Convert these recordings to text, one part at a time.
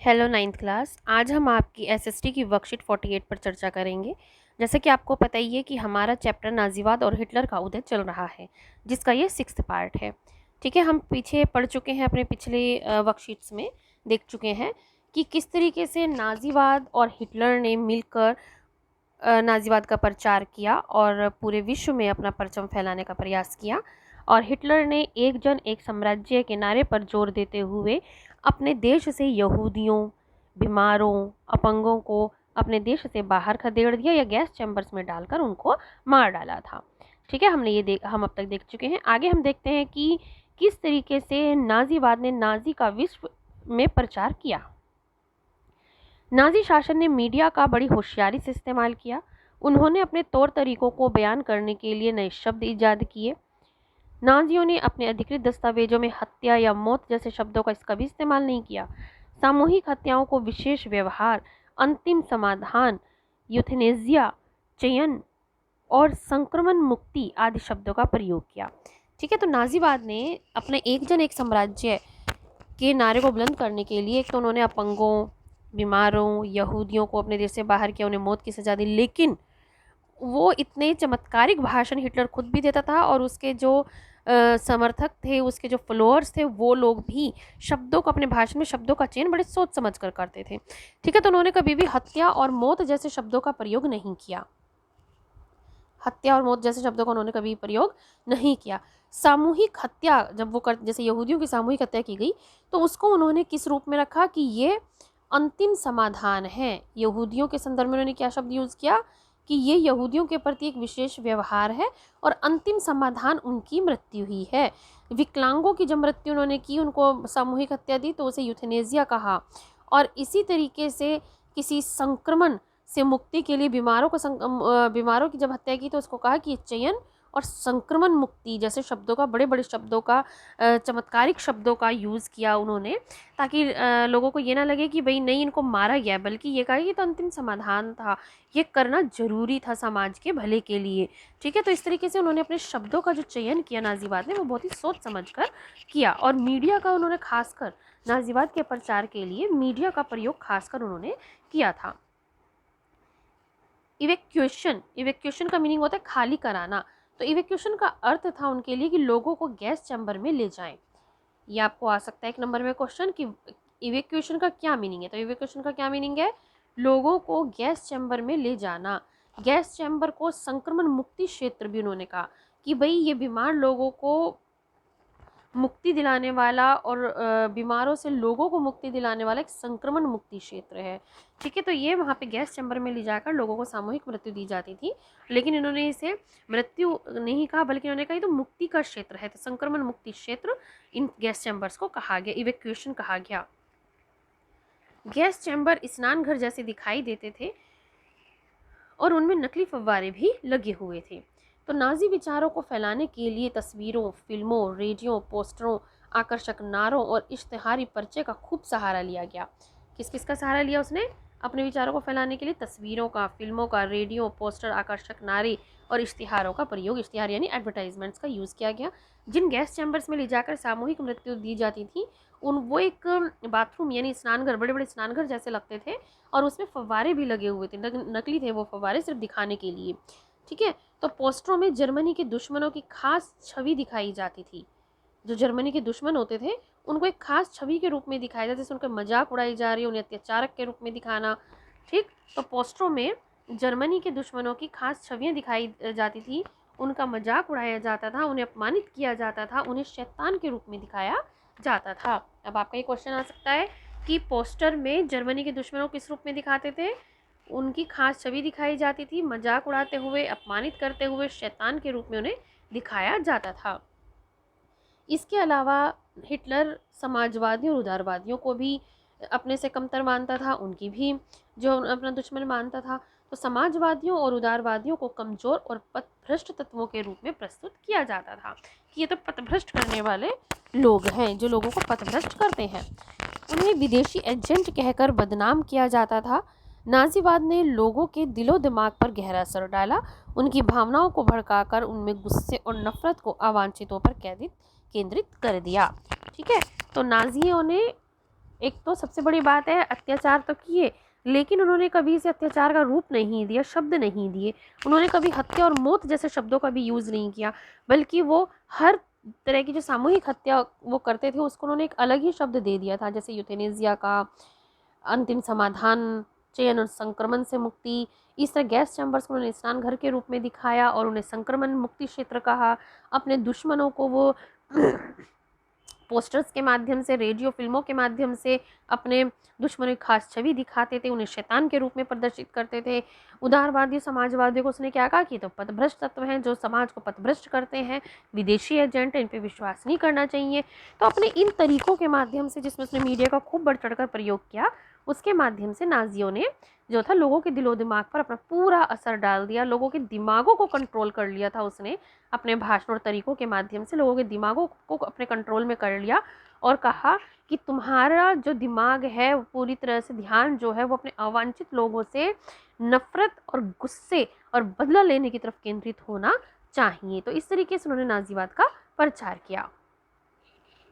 Hello ninth class. आज हम आपकी एसएसटी की वर्कशीट 48 पर चर्चा करेंगे। जैसे कि आपको पता ही है कि हमारा चैप्टर नाजीवाद और हिटलर का उदय चल रहा है, जिसका ये 6th पार्ट है। ठीक है, हम पीछे पढ़ चुके हैं, अपने पिछले वर्कशीट्स में देख चुके हैं कि किस तरीके से नाजीवाद और हिटलर ने मिलकर नाजीवाद का प्रचार किया और पूरे विश्व में अपना परचम फैलाने का प्रयास किया। और हिटलर ने एक जन एक साम्राज्य के नारे पर जोर देते हुए अपने देश से यहूदियों, बीमारों, अपंगों को अपने देश से बाहर खदेड़ दिया या गैस चैम्बर्स में डालकर उनको मार डाला था। ठीक है, हम अब तक देख चुके हैं। आगे हम देखते हैं कि किस तरीके से नाजीवाद ने नाजी का विश्व में प्रचार किया। नाजी शासन ने मीडिया का बड़ी होशियारी से इस्तेमाल किया। उन्होंने अपने तौर तरीकों को बयान करने के लिए नए शब्द ईजाद किए। नाजियों ने अपने अधिकृत दस्तावेजों में हत्या या मौत जैसे शब्दों का कभी इस्तेमाल नहीं किया। सामूहिक हत्याओं को विशेष व्यवहार, अंतिम समाधान, यूथेनेसिया, चयन और संक्रमण मुक्ति आदि शब्दों का प्रयोग किया। ठीक है, तो नाजीवाद ने अपने एक जन एक साम्राज्य के नारे को बुलंद करने के लिए एक तो उन्होंने अपंगों, बीमारों, यहूदियों को अपने देश से बाहर किया, उन्हें मौत की सजा दी। लेकिन वो इतने चमत्कारिक भाषण हिटलर खुद भी देता था और उसके जो समर्थक थे, उसके जो फॉलोअर्स थे, वो लोग भी शब्दों को, अपने भाषण में शब्दों का चयन बड़े सोच समझ कर करते थे। ठीक है, तो उन्होंने कभी भी हत्या और मौत जैसे शब्दों का प्रयोग नहीं किया। हत्या और मौत जैसे शब्दों का उन्होंने कभी प्रयोग नहीं किया। सामूहिक हत्या जब वो जैसे यहूदियों की सामूहिक हत्या की गई, तो उसको उन्होंने किस रूप में रखा कि ये अंतिम समाधान है। यहूदियों के संदर्भ में उन्होंने क्या शब्द यूज़ किया कि ये यहूदियों के प्रति एक विशेष व्यवहार है और अंतिम समाधान उनकी मृत्यु ही है। विकलांगों की जब मृत्यु उन्होंने की, उनको सामूहिक हत्या दी, तो उसे यूथेनेसिया कहा। और इसी तरीके से किसी संक्रमण से मुक्ति के लिए बीमारों की जब हत्या की, तो उसको कहा कि चयन और संक्रमण मुक्ति जैसे शब्दों का, बड़े बड़े शब्दों का, चमत्कारिक शब्दों का यूज़ किया उन्होंने, ताकि लोगों को ये ना लगे कि भाई नहीं इनको मारा गया, बल्कि ये कहा कि तो अंतिम समाधान था, ये करना जरूरी था समाज के भले के लिए। ठीक है, तो इस तरीके से उन्होंने अपने शब्दों का जो चयन किया नाजीवाद ने, वो बहुत ही सोच समझ कर किया। और मीडिया का उन्होंने खासकर नाजीवाद के प्रचार के लिए मीडिया का प्रयोग खासकर उन्होंने किया था। इवैक्यूएशन का मीनिंग होता है खाली कराना। तो इवैक्यूएशन का अर्थ था उनके लिए कि लोगों को गैस चैम्बर में ले जाएं। ये आपको आ सकता है एक नंबर में क्वेश्चन कि इवैक्यूएशन का क्या मीनिंग है। तो इवैक्यूएशन का क्या मीनिंग है? लोगों को गैस चैम्बर में ले जाना। गैस चैम्बर को संक्रमण मुक्ति क्षेत्र भी उन्होंने कहा कि भाई ये बीमार लोगों को मुक्ति दिलाने वाला और बीमारों से लोगों को मुक्ति दिलाने वाला एक संक्रमण मुक्ति क्षेत्र है। ठीक है, तो ये वहाँ पे गैस चैम्बर में ले जाकर लोगों को सामूहिक मृत्यु दी जाती थी। लेकिन इन्होंने इसे मृत्यु नहीं कहा, बल्कि इन्होंने कहा ये तो मुक्ति का क्षेत्र है। तो संक्रमण मुक्ति क्षेत्र इन गैस चैम्बर्स को कहा गया, इवैक्यूएशन कहा गया। गैस चैम्बर स्नान घर जैसे दिखाई देते थे और उनमें नकली फव्वारे भी लगे हुए थे। तो नाजी विचारों को फैलाने के लिए तस्वीरों, फिल्मों, रेडियो, पोस्टरों, आकर्षक नारों और इश्तिहारी पर्चे का खूब सहारा लिया गया। किस किस का सहारा लिया उसने अपने विचारों को फैलाने के लिए? तस्वीरों का, फिल्मों का, रेडियो, पोस्टर, आकर्षक नारे और इश्तिहारों का प्रयोग, इश्तिहार यानी एडवर्टाइजमेंट्स का यूज़ किया गया। जिन गैस चैम्बर्स में ले जाकर सामूहिक मृत्यु दी जाती थी, वो एक बाथरूम यानी स्नानघर, बड़े बड़े स्नानघर जैसे लगते थे और उसमें फव्वारे भी लगे हुए थे। नकली थे वो फव्वारे, सिर्फ दिखाने के लिए। ठीक है, तो पोस्टरों में जर्मनी के दुश्मनों की खास छवि दिखाई जाती थी। जो जर्मनी के दुश्मन होते थे उनको एक खास छवि के रूप में दिखाया जाता, जैसे उनका मजाक उड़ाई जा रही है, उन्हें अत्याचारक के रूप में दिखाना। ठीक, तो पोस्टरों में जर्मनी के दुश्मनों की खास छवियाँ दिखाई जाती थी, उनका मजाक उड़ाया जाता था, उन्हें अपमानित किया जाता था, उन्हें शैतान के रूप में दिखाया जाता था। अब आपका ये क्वेश्चन आ सकता है कि पोस्टर में जर्मनी के दुश्मनों को किस रूप में दिखाते थे? उनकी खास छवि दिखाई जाती थी, मजाक उड़ाते हुए, अपमानित करते हुए, शैतान के रूप में उन्हें दिखाया जाता था। इसके अलावा हिटलर समाजवादियों और उदारवादियों को भी अपने से कमतर मानता था, उनकी भी जो अपना दुश्मन मानता था। तो समाजवादियों और उदारवादियों को कमज़ोर और पथभ्रष्ट तत्वों के रूप में प्रस्तुत किया जाता था कि ये तो पथभ्रष्ट करने वाले लोग हैं, जो लोगों को पथभ्रष्ट करते हैं। उन्हें विदेशी एजेंट कहकर बदनाम किया जाता था। नाजीवाद ने लोगों के दिलो दिमाग पर गहरा असर डाला, उनकी भावनाओं को भड़काकर उनमें गुस्से और नफरत को अवांछितों पर केंद्रित कर दिया। ठीक है, तो नाजियों ने एक तो सबसे बड़ी बात है, अत्याचार तो किए, लेकिन उन्होंने कभी इसे अत्याचार का रूप नहीं दिया, शब्द नहीं दिए। उन्होंने कभी हत्या और मौत जैसे शब्दों का भी यूज़ नहीं किया, बल्कि वो हर तरह की जो सामूहिक हत्या वो करते थे उसको उन्होंने एक अलग ही शब्द दे दिया था, जैसे यूथेनेसिया का अंतिम समाधान, चयन और संक्रमण से मुक्ति। इस तरह गैस चैम्बर्स को उन्होंने स्नान घर के रूप में दिखाया और उन्हें संक्रमण मुक्ति क्षेत्र कहा। अपने दुश्मनों को वो पोस्टर्स के माध्यम से, रेडियो फिल्मों के माध्यम से अपने दुश्मनों की खास छवि दिखाते थे, उन्हें शैतान के रूप में प्रदर्शित करते थे। उदारवादी समाजवादियों को उसने क्या कहा कि तो पथभ्रष्ट तत्व हैं जो समाज को पथभ्रष्ट करते हैं, विदेशी एजेंट हैं, इन पे विश्वास नहीं करना चाहिए। तो अपने इन तरीकों के माध्यम से, जिसमें उसने मीडिया का खूब बढ़ चढ़कर प्रयोग किया, उसके माध्यम से नाजियों ने जो था लोगों के दिलो दिमाग पर अपना पूरा असर डाल दिया, लोगों के दिमागों को कंट्रोल कर लिया था उसने। अपने भाषण और तरीकों के माध्यम से लोगों के दिमागों को अपने कंट्रोल में कर लिया और कहा कि तुम्हारा जो दिमाग है वो पूरी तरह से ध्यान जो है वो अपने अवांछित लोगों से नफरत और गुस्से और बदला लेने की तरफ केंद्रित होना चाहिए। तो इस तरीके से उन्होंने नाजीवाद का प्रचार किया।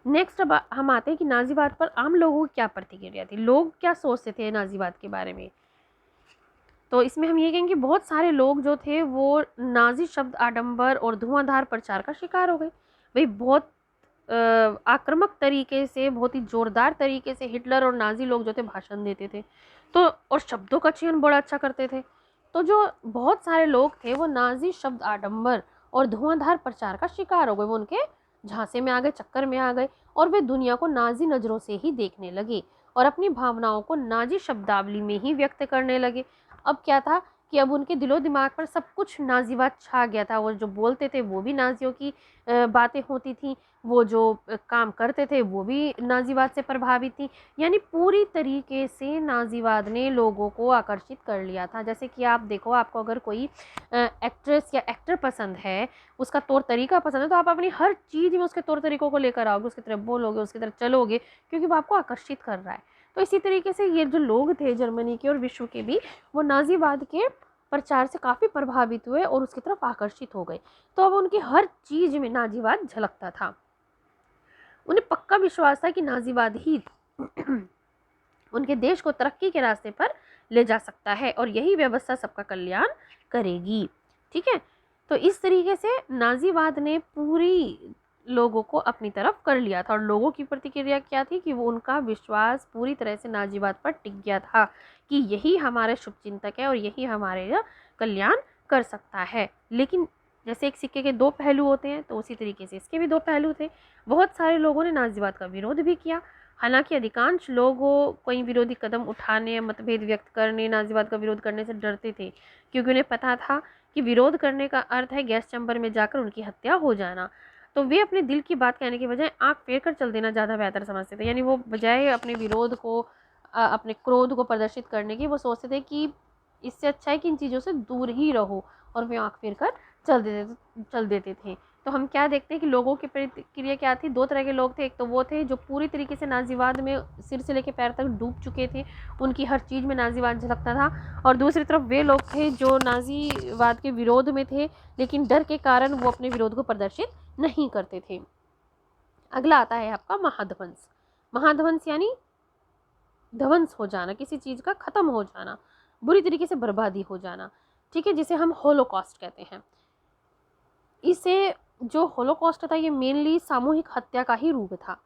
नेक्स्ट अब हम आते हैं कि नाजीवाद पर आम लोगों की क्या प्रतिक्रिया थी, लोग क्या सोचते थे नाजीवाद के बारे में। तो इसमें हम ये कहेंगे कि बहुत सारे लोग जो थे वो नाजी शब्द आडंबर और धुआंधार प्रचार का शिकार हो गए। भाई बहुत आक्रामक तरीके से, बहुत ही जोरदार तरीके से हिटलर और नाजी लोग जो थे भाषण देते थे, तो और शब्दों का चयन बड़ा अच्छा करते थे। तो जो बहुत सारे लोग थे वो नाजी शब्द आडंबर और धुआंधार प्रचार का शिकार हो गए, वो उनके झांसे में आ गए, चक्कर में आ गए और वे दुनिया को नाजी नज़रों से ही देखने लगे और अपनी भावनाओं को नाजी शब्दावली में ही व्यक्त करने लगे। अब क्या था कि अब उनके दिलो दिमाग पर सब कुछ नाजीवाद छा गया था। वो जो बोलते थे वो भी नाजियों की बातें होती थी, वो जो काम करते थे वो भी नाजीवाद से प्रभावित थी। यानी पूरी तरीके से नाजीवाद ने लोगों को आकर्षित कर लिया था। जैसे कि आप देखो, आपको अगर कोई एक्ट्रेस या एक्टर पसंद है, उसका तौर तरीका पसंद है, तो आप अपनी हर चीज़ में उसके तौर तरीकों को लेकर आओगे, उसकी तरफ बोलोगे, उसकी तरफ चलोगे, क्योंकि वो आपको आकर्षित कर रहा है। तो इसी तरीके से ये जो लोग थे जर्मनी के और विश्व के भी, वो नाजीवाद के प्रचार से काफ़ी प्रभावित हुए और उसकी तरफ आकर्षित हो गए। तो अब उनकी हर चीज़ में नाजीवाद झलकता था। उन्हें पक्का विश्वास था कि नाजीवाद ही उनके देश को तरक्की के रास्ते पर ले जा सकता है और यही व्यवस्था सबका कल्याण करेगी। ठीक है, तो इस तरीके से नाजीवाद ने पूरी लोगों को अपनी तरफ कर लिया था और लोगों की प्रतिक्रिया क्या थी कि वो उनका विश्वास पूरी तरह से नाजीवाद पर टिक गया था कि यही हमारे शुभचिंतक है और यही हमारे कल्याण कर सकता है। लेकिन जैसे एक सिक्के के दो पहलू होते हैं, तो उसी तरीके से इसके भी दो पहलू थे। बहुत सारे लोगों ने नाजीवाद का विरोध भी किया, हालांकि अधिकांश लोगों कोई विरोधी कदम उठाने, मतभेद व्यक्त करने, नाजीवाद का विरोध करने से डरते थे, क्योंकि उन्हें पता था कि विरोध करने का अर्थ है गैस चैम्बर में जाकर उनकी हत्या हो जाना। तो वे अपने दिल की बात कहने के बजाय आंख फेर कर चल देना ज़्यादा बेहतर समझते थे। यानी वो बजाय अपने विरोध को, अपने क्रोध को प्रदर्शित करने की, वो सोचते थे कि इससे अच्छा है कि इन चीज़ों से दूर ही रहो, और वे आंख फेर कर चल देते थे। तो हम क्या देखते हैं कि लोगों की प्रतिक्रिया क्या थी। दो तरह के लोग थे, एक तो वो थे जो पूरी तरीके से नाजीवाद में सिर से लेकर पैर तक डूब चुके थे, उनकी हर चीज़ में नाजीवाद झलकता था, और दूसरी तरफ वे लोग थे जो नाजीवाद के विरोध में थे, लेकिन डर के कारण वो अपने विरोध को प्रदर्शित नहीं करते थे। अगला आता है आपका महाध्वंस। महाध्वंस यानी ध्वंस हो जाना, किसी चीज़ का ख़त्म हो जाना, बुरी तरीके से बर्बादी हो जाना। ठीक है, जिसे हम होलोकॉस्ट कहते हैं। इसे जो होलोकॉस्ट था ये मेनली सामूहिक हत्या का ही रूप था।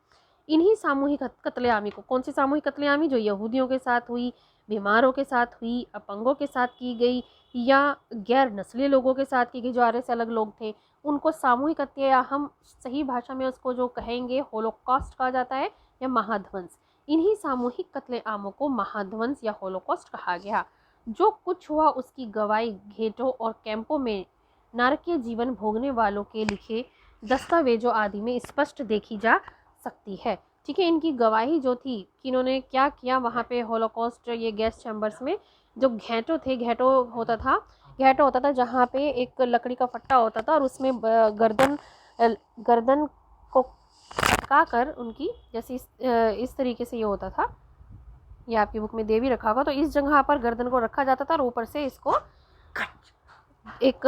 इन्हीं सामूहिक कत्लेआमी को, कौन सी सामूहिक कत्लेआमी, जो यहूदियों के साथ हुई, बीमारों के साथ हुई, अपंगों के साथ की गई, या गैर नस्लीय लोगों के साथ की गई जो आर्य से अलग लोग थे, उनको सामूहिक हत्या, या हम सही भाषा में उसको जो कहेंगे होलोकॉस्ट कहा जाता है, या महाध्वंस। इन्हीं सामूहिक कत्लेआमों को महाध्वंस या होलोकॉस्ट कहा गया। जो कुछ हुआ उसकी गवाही घेटों और कैंपों में नारकीय जीवन भोगने वालों के लिखे दस्तावेजों आदि में स्पष्ट देखी जा सकती है। ठीक है, इनकी गवाही जो थी कि इन्होंने क्या किया वहाँ पे होलोकॉस्ट, ये गैस चैम्बर्स में जो घेटो थे, घेटो होता था जहाँ पे एक लकड़ी का फट्टा होता था और उसमें गर्दन को अटका कर उनकी, जैसे इस तरीके से ये होता था, ये आपकी बुक में दे भी रखा होगा। तो इस जगह पर गर्दन को रखा जाता था और ऊपर से इसको एक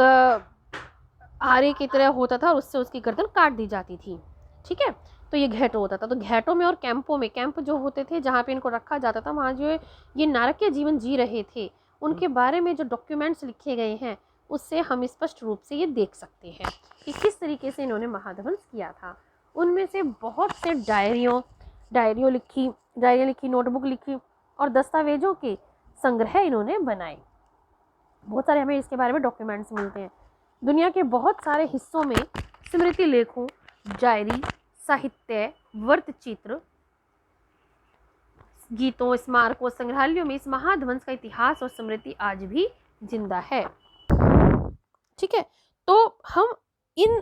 आरे की तरह होता था और उससे उसकी गर्दन काट दी जाती थी। ठीक है, तो ये घेटो होता था। तो घेटो में और कैंपों में, कैंप जो होते थे जहाँ पे इनको रखा जाता था, वहाँ जो ये नारकीय जीवन जी रहे थे उनके बारे में जो डॉक्यूमेंट्स लिखे गए हैं उससे हम स्पष्ट रूप से ये देख सकते हैं कि किस तरीके से इन्होंने महाध्वंस किया था। उनमें से बहुत से डायरियाँ लिखी, नोटबुक लिखी और दस्तावेजों के संग्रह इन्होंने बनाए। बहुत सारे हमें इसके बारे में डॉक्यूमेंट्स मिलते हैं। दुनिया के बहुत सारे हिस्सों में स्मृति लेखों, डायरी, साहित्य, वृत्तचित्र, गीतों, स्मारकों, संग्रहालयों में इस महाध्वंस का इतिहास और स्मृति आज भी जिंदा है। ठीक है, तो हम इन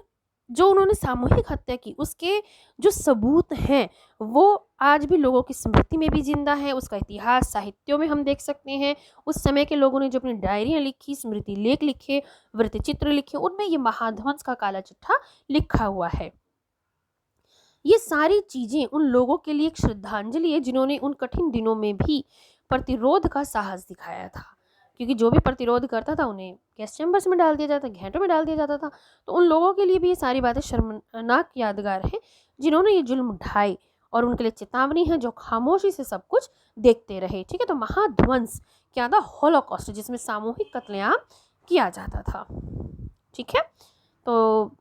जो उन्होंने सामूहिक हत्या की उसके जो सबूत हैं वो आज भी लोगों की स्मृति में भी जिंदा है। उसका इतिहास साहित्यों में हम देख सकते हैं। उस समय के लोगों ने जो अपनी डायरियाँ लिखी, स्मृति लेख लिखे, वृत्तचित्र लिखे, उनमें ये महाध्वंस का काला चिट्ठा लिखा हुआ है। ये सारी चीज़ें उन लोगों के लिए एक श्रद्धांजलि है जिन्होंने उन कठिन दिनों में भी प्रतिरोध का साहस दिखाया था, क्योंकि जो भी प्रतिरोध करता था उन्हें गैस चैम्बर्स में डाल दिया जाता, घेंटों में डाल दिया जाता था। तो उन लोगों के लिए भी ये सारी बातें शर्मनाक यादगार हैं जिन्होंने ये जुल्म उठाए, और उनके लिए चेतावनी है जो खामोशी से सब कुछ देखते रहे। ठीक है, तो महाध्वंस क्या था? हॉलोकॉस्ट, जिसमें सामूहिक कत्लेआम किया जाता था। ठीक है, तो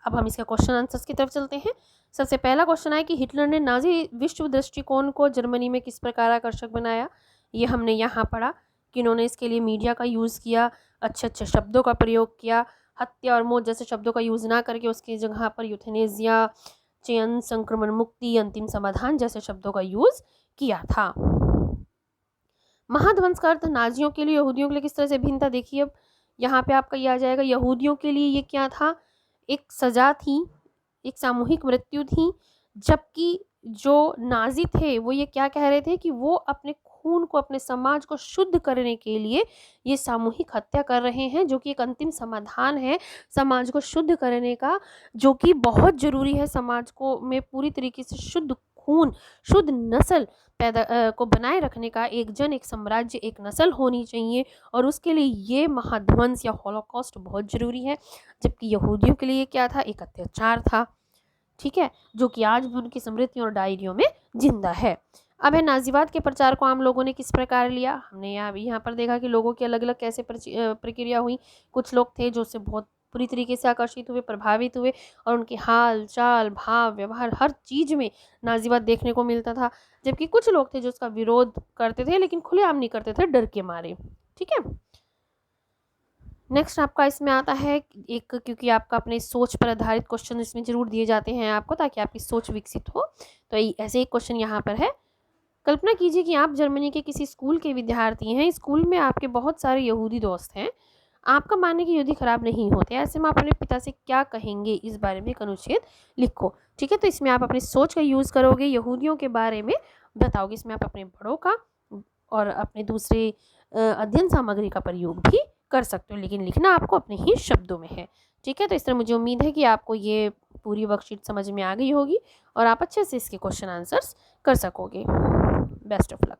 अब हम इसके क्वेश्चन आंसर्स की तरफ चलते हैं। सबसे पहला क्वेश्चन है कि हिटलर ने नाजी विश्व दृष्टिकोण को जर्मनी में किस प्रकार आकर्षक बनाया? ये हमने यहाँ पढ़ा कि उन्होंने इसके लिए मीडिया का यूज़ किया, अच्छे अच्छे शब्दों का प्रयोग किया, हत्या और मौत जैसे शब्दों का यूज़ ना करके उसकी जगह पर यूथेनेसिया, चयन, संक्रमण मुक्ति, अंतिम समाधान जैसे शब्दों का यूज़ किया था। महाध्वंस का अर्थ नाजियों के लिए यहूदियों के लिए किस तरह से भिन्न था? देखिए, अब यहाँ पे आपका ये आ जाएगा, यहूदियों के लिए ये क्या था? एक सज़ा थी, एक सामूहिक मृत्यु थी, जबकि जो नाजी थे वो ये क्या कह रहे थे कि वो अपने खून को, अपने समाज को शुद्ध करने के लिए ये सामूहिक हत्या कर रहे हैं, जो कि एक अंतिम समाधान है समाज को शुद्ध करने का, जो कि बहुत ज़रूरी है समाज को में पूरी तरीके से शुद्ध खून, शुद्ध नस्ल पैदा को बनाए रखने का। एक जन, एक साम्राज्य, एक नस्ल होनी चाहिए, और उसके लिए ये महाध्वंस या हॉलोकॉस्ट बहुत ज़रूरी है। जबकि यहूदियों के लिए क्या था? एक अत्याचार था। ठीक है, जो कि आज भी उनकी स्मृतियों और डायरियों में जिंदा है। अब है नाजीवाद के प्रचार को आम लोगों ने किस प्रकार लिया? हमने यहाँ पर देखा कि लोगों की अलग अलग कैसे प्रक्रिया हुई। कुछ लोग थे जो उससे बहुत पूरी तरीके से आकर्षित हुए, प्रभावित हुए, और उनके हाल चाल, भाव, व्यवहार, हर चीज़ में नाजीवाद देखने को मिलता था। जबकि कुछ लोग थे जो उसका विरोध करते थे, लेकिन खुलेआम नहीं करते थे, डर के मारे। ठीक है, नेक्स्ट आपका इसमें आता है एक, क्योंकि आपका अपने सोच पर आधारित क्वेश्चन इसमें जरूर दिए जाते हैं आपको, ताकि आपकी सोच विकसित हो। तो ऐसे एक क्वेश्चन यहाँ पर है। कल्पना कीजिए कि आप जर्मनी के किसी स्कूल के विद्यार्थी हैं। स्कूल में आपके बहुत सारे यहूदी दोस्त हैं। आपका मानने की यहूदी खराब नहीं होते, ऐसे में आप अपने पिता से क्या कहेंगे? इस बारे में एक अनुच्छेद लिखो। ठीक है, तो इसमें आप अपनी सोच का यूज़ करोगे, यहूदियों के बारे में बताओगे। इसमें आप अपने बड़ों का और अपने दूसरे अध्ययन सामग्री का प्रयोग भी कर सकते हो, लेकिन लिखना आपको अपने ही शब्दों में है। ठीक है, तो इस तरह मुझे उम्मीद है कि आपको ये पूरी वर्कशीट समझ में आ गई होगी और आप अच्छे से इसके क्वेश्चन आंसर्स कर सकोगे। Best of luck.